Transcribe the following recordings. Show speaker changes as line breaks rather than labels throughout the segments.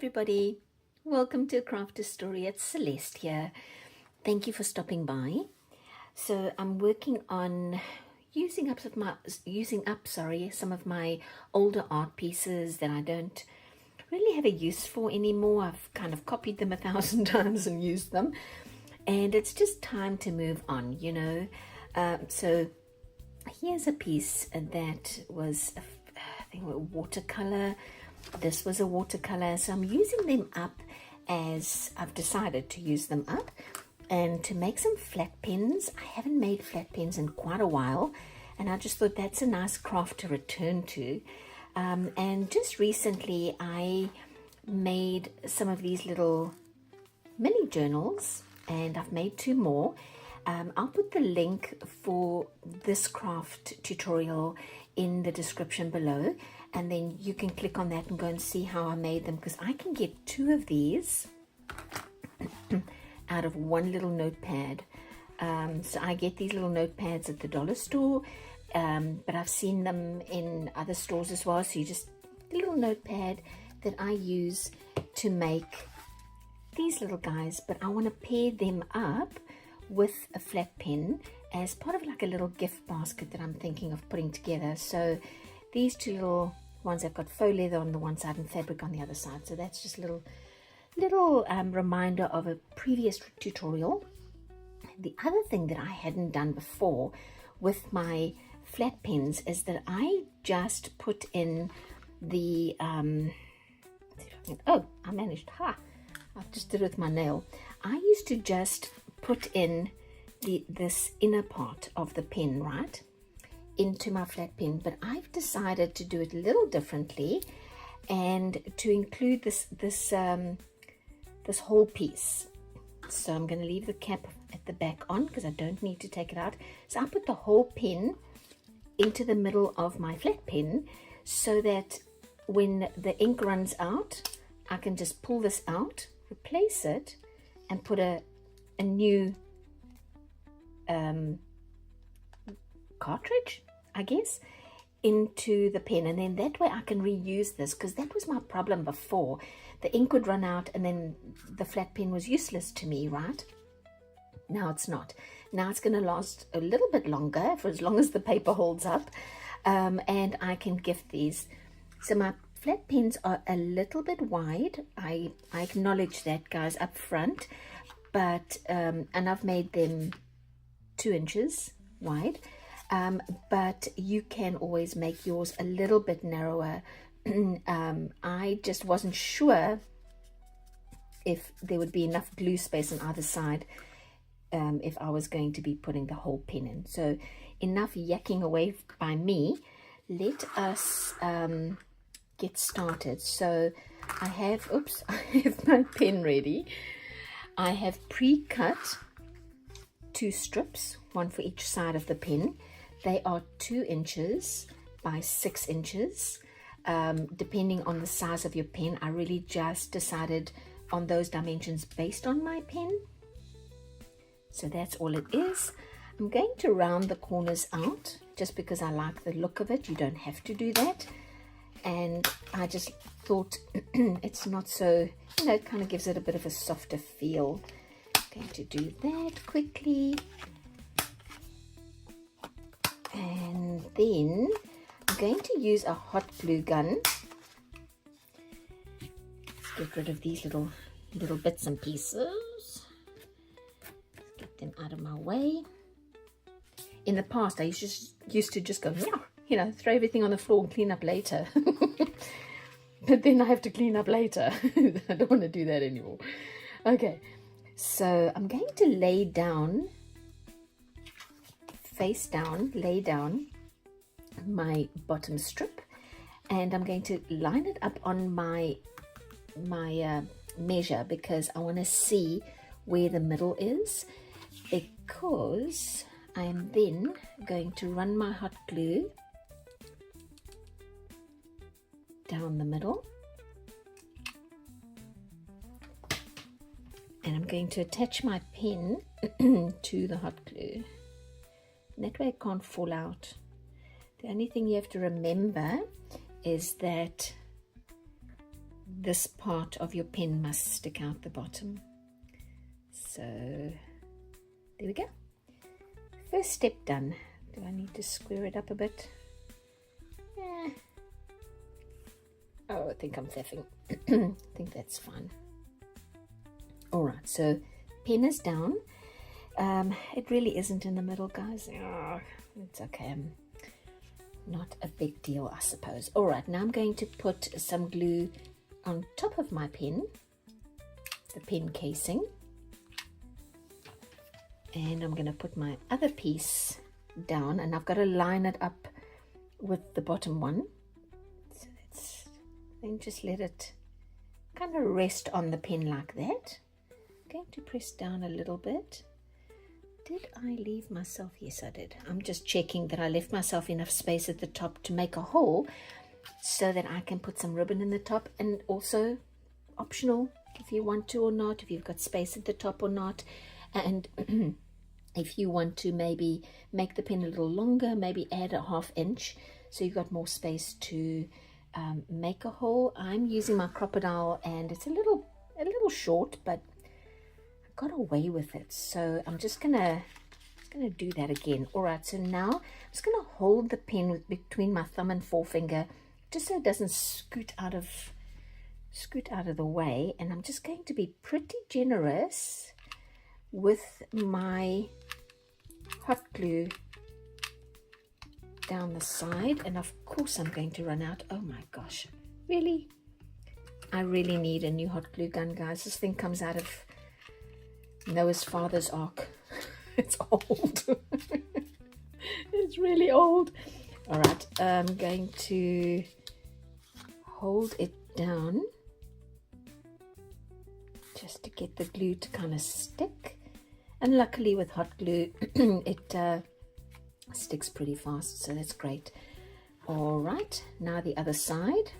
everybody. Welcome to Craft a Story. It's Celeste here. Thank you for stopping by. So I'm working on using up some of my older art pieces that I don't really have a use for anymore. I've kind of copied them 1,000 times and used them, and it's just time to move on, you know. So here's a piece that was I think a watercolor. This was a watercolor, so I'm using them up as I've decided to use them up, and to make some flat pens. I haven't made flat pens in quite a while, and I just thought that's a nice craft to return to. And just recently I made some of these little mini journals, and I've made 2 more. I'll put the link for this craft tutorial in the description below, and then you can click on that and go and see how I made them, because I can get 2 of these out of one little notepad. So I get these little notepads at the dollar store, but I've seen them in other stores as well. So you just a little notepad that I use to make these little guys, but I want to pair them up with a flat pen as part of like a little gift basket that I'm thinking of putting together. So these 2 little ones have got faux leather on the one side and fabric on the other side. So that's just a little reminder of a previous tutorial. The other thing that I hadn't done before with my flat pens is that I just put in the oh, I managed. I just did it with my nail. I used to just put in this inner part of the pen, right, into my flat pen, but I've decided to do it a little differently and to include this whole piece. So I'm going to leave the cap at the back on because I don't need to take it out. So I put the whole pen into the middle of my flat pen so that when the ink runs out, I can just pull this out, replace it, and put a new cartridge, I guess, into the pen, and then that way I can reuse this, because that was my problem before. The ink would run out and then the flat pen was useless to me, right? Now it's not. Now it's going to last a little bit longer, for as long as the paper holds up, and I can gift these. So my flat pens are a little bit wide. I acknowledge that, guys, up front, but and I've made them 2 inches wide, but you can always make yours a little bit narrower. I just wasn't sure if there would be enough glue space on either side if I was going to be putting the whole pen in. So enough yakking away by me. Let us get started. So I have my pen ready. I have pre-cut 2 strips, one for each side of the pen. They are 2 inches by 6 inches. Depending on the size of your pen, I really just decided on those dimensions based on my pen. So that's all it is. I'm going to round the corners out just because I like the look of it. You don't have to do that. And I just thought it's not so, you know, it kind of gives it a bit of a softer feel. I'm going to do that quickly. And then I'm going to use a hot glue gun. Let's get rid of these little bits and pieces. Let's get them out of my way. In the past, I used to just go, you know, throw everything on the floor and clean up later. But then I have to clean up later. I don't want to do that anymore. Okay, so I'm going to lay down, face down, lay down my bottom strip, and I'm going to line it up on my measure, because I want to see where the middle is, because I'm then going to run my hot glue down the middle, and I'm going to attach my pen to the hot glue. And that way it can't fall out. The only thing you have to remember is that this part of your pen must stick out the bottom. So there we go. First step done. Do I need to square it up a bit? Yeah. Oh, I think I'm faffing. I think that's fine. All right, so pen is down. It really isn't in the middle, guys. Oh, it's okay. Not a big deal, I suppose. All right, now I'm going to put some glue on top of my pen, the pen casing. And I'm going to put my other piece down, and I've got to line it up with the bottom one. So then just let it kind of rest on the pen like that. I'm going to press down a little bit. Did I leave myself? Yes, I did. I'm just checking that I left myself enough space at the top to make a hole so that I can put some ribbon in the top, and also optional if you want to or not, if you've got space at the top or not. And if you want to maybe make the pen a little longer, maybe add a 1/2 inch so you've got more space to make a hole. I'm using my crocodile, and it's a little short, but I got away with it. So I'm just gonna do that again. All right, so now I'm just gonna hold the pen between my thumb and forefinger, just so it doesn't scoot out of the way. And I'm just going to be pretty generous with my hot glue down the side. And of course I'm going to run out. Oh my gosh, really? I really need a new hot glue gun, guys. This thing comes out of Noah's father's ark. It's old. It's really old. All right, I'm going to hold it down just to get the glue to kind of stick. And luckily with hot glue, it sticks pretty fast, so that's great. All right, now the other side.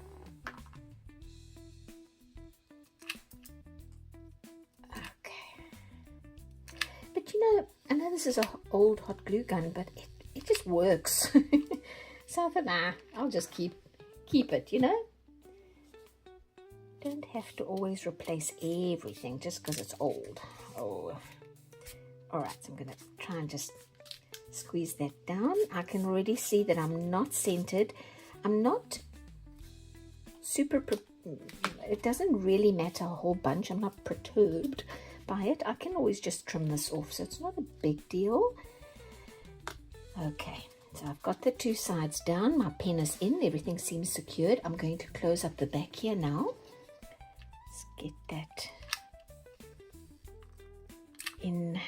But you know, I know this is an old hot glue gun, but it just works. So I thought, nah, I'll just keep it, you know. Don't have to always replace everything just because it's old. Oh, all right, so I'm going to try and just squeeze that down. I can already see that I'm not centered. I'm not super, it doesn't really matter a whole bunch. I'm not perturbed by it. I can always just trim this off, so it's not a big deal. Okay, so I've got the two sides down. My pen is in. Everything seems secured. I'm going to close up the back here now. Let's get that in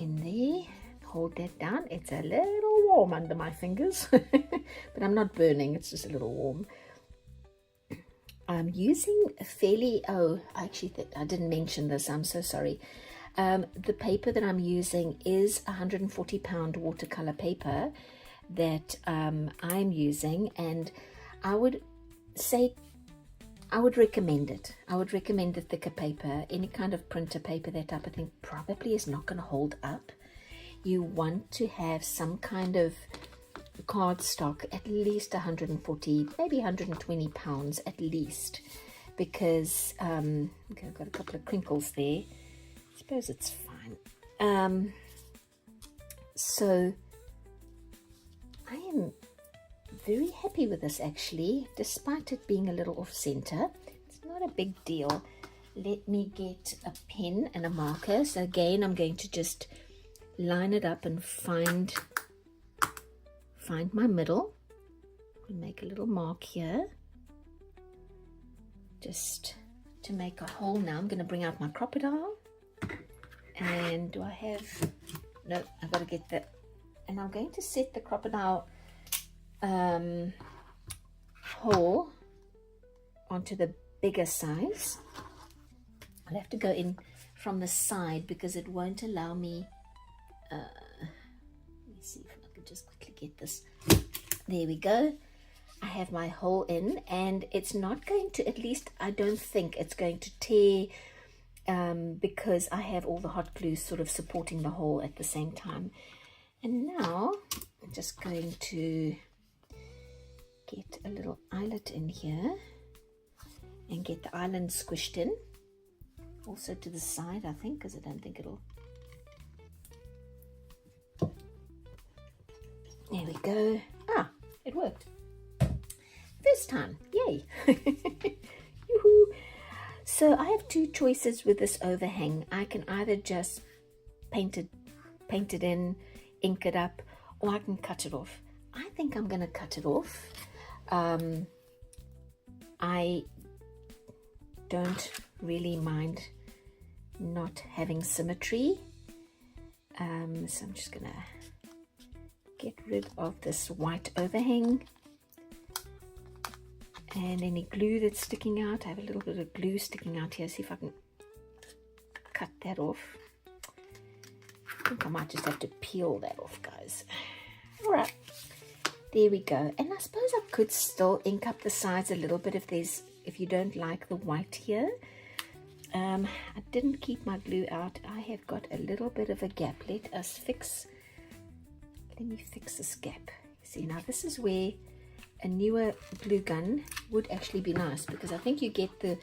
there. Hold that down. It's a little warm under my fingers, but I'm not burning. It's just a little warm. I'm using a fairly, actually I didn't mention this, I'm so sorry. The paper that I'm using is 140-pound watercolor paper that I'm using, and I would recommend it. I would recommend the thicker paper. Any kind of printer paper, that type of thing, probably is not going to hold up. You want to have some kind of cardstock, at least 140, maybe 120 pounds at least, because okay, I've got a couple of crinkles there. I suppose it's fine. So I am very happy with this, actually, despite it being a little off center. It's not a big deal. Let me get a pen and a marker. So again, I'm going to just line it up and find my middle. I'll make a little mark here just to make a hole. Now I'm going to bring out my crocodile, and do I have, no, I've got to get that, and I'm going to set the crocodile hole onto the bigger size. I'll have to go in from the side because it won't allow me, let me see if I can just quickly get this. There we go. I have my hole in, and it's not going to, at least I don't think it's going to tear, because I have all the hot glue sort of supporting the hole at the same time. And now I'm just going to get a little eyelet in here and get the island squished in. Also to the side, I think, because I don't think it'll... There we go. Ah, it worked. First time. Yay. Yoo-hoo. So I have two choices with this overhang. I can either just paint it in, ink it up, or I can cut it off. I think I'm going to cut it off. I don't really mind not having symmetry. So I'm just going to get rid of this white overhang. And any glue that's sticking out. I have a little bit of glue sticking out here. See if I can cut that off. I think I might just have to peel that off, guys. All right, there we go. And I suppose I could still ink up the sides a little bit if you don't like the white here. I didn't keep my glue out. I have got a little bit of a gap. Let me fix this gap. See, now this is where a newer glue gun would actually be nice, because I think you get the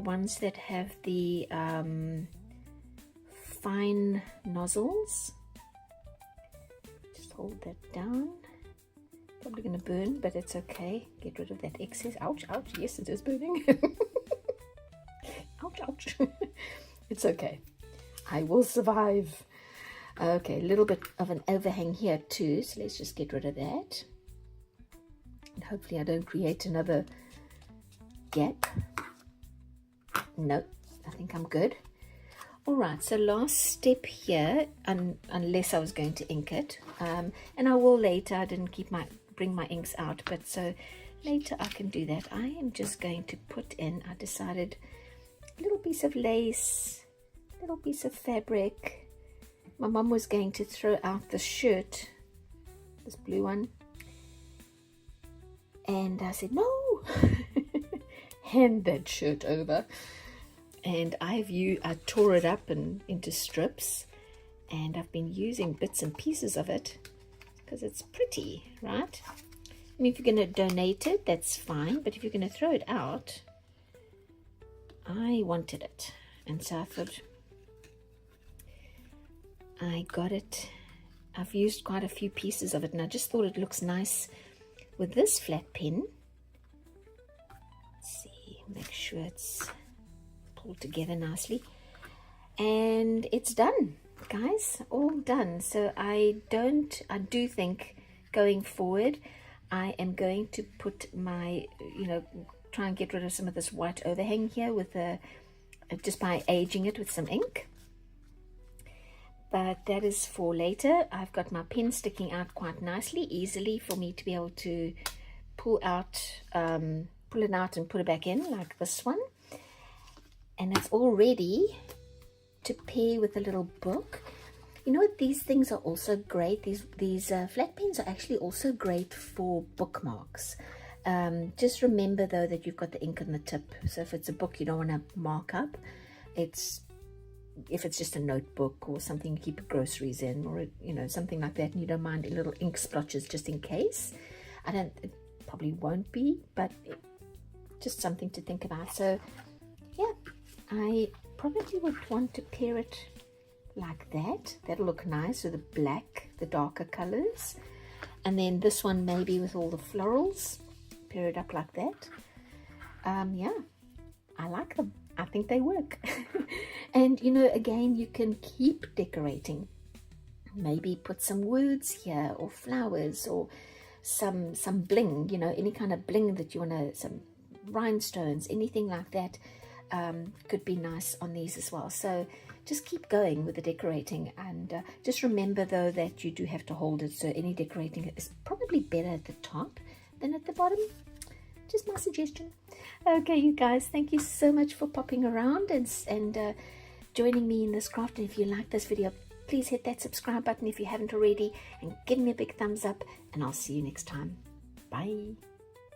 ones that have the fine nozzles. Just hold that down. Probably going to burn, but it's okay. Get rid of that excess. Ouch, ouch. Yes, it is burning. Ouch, ouch. It's okay. I will survive. Okay, a little bit of an overhang here too, so let's just get rid of that. And hopefully I don't create another gap. Nope, I think I'm good. All right, so last step here, unless I was going to ink it, and I will later. I didn't bring my inks out, but so later I can do that. I am just going to put in, I decided, a little piece of lace, a little piece of fabric. My mum was going to throw out the shirt, this blue one, and I said, no, hand that shirt over. And I tore it up into strips, and I've been using bits and pieces of it because it's pretty, right? I mean, if you're going to donate it, that's fine, but if you're going to throw it out, I wanted it. And so I thought, I got it. I've used quite a few pieces of it, and I just thought it looks nice with this flat pen. Let's see, make sure it's pulled together nicely. And it's done, guys, all done. So I do think going forward, I am going to put my, try and get rid of some of this white overhang here with just by aging it with some ink. But that is for later. I've got my pen sticking out quite nicely, easily for me to be able to pull it out and put it back in like this one. And it's all ready to pair with a little book. You know what? These things are also great. These flat pens are actually also great for bookmarks. Just remember though that you've got the ink on the tip. So if it's a book you don't want to mark up, if it's just a notebook or something you keep groceries in, or something like that, and you don't mind little ink splotches just in case. It probably won't be, but just something to think about. So yeah, I probably would want to pair it like that. That'll look nice with the black, the darker colors, and then this one maybe with all the florals. Pair it up like that. Yeah, I like them. I think they work. And again, you can keep decorating. Maybe put some words here, or flowers, or some bling, any kind of bling that you want to, some rhinestones, anything like that could be nice on these as well. So just keep going with the decorating, and just remember though that you do have to hold it, so any decorating is probably better at the top than at the bottom. Just my suggestion. Okay, you guys, thank you so much for popping around and joining me in this craft. And if you like this video, please hit that subscribe button if you haven't already, and give me a big thumbs up, and I'll see you next time. Bye.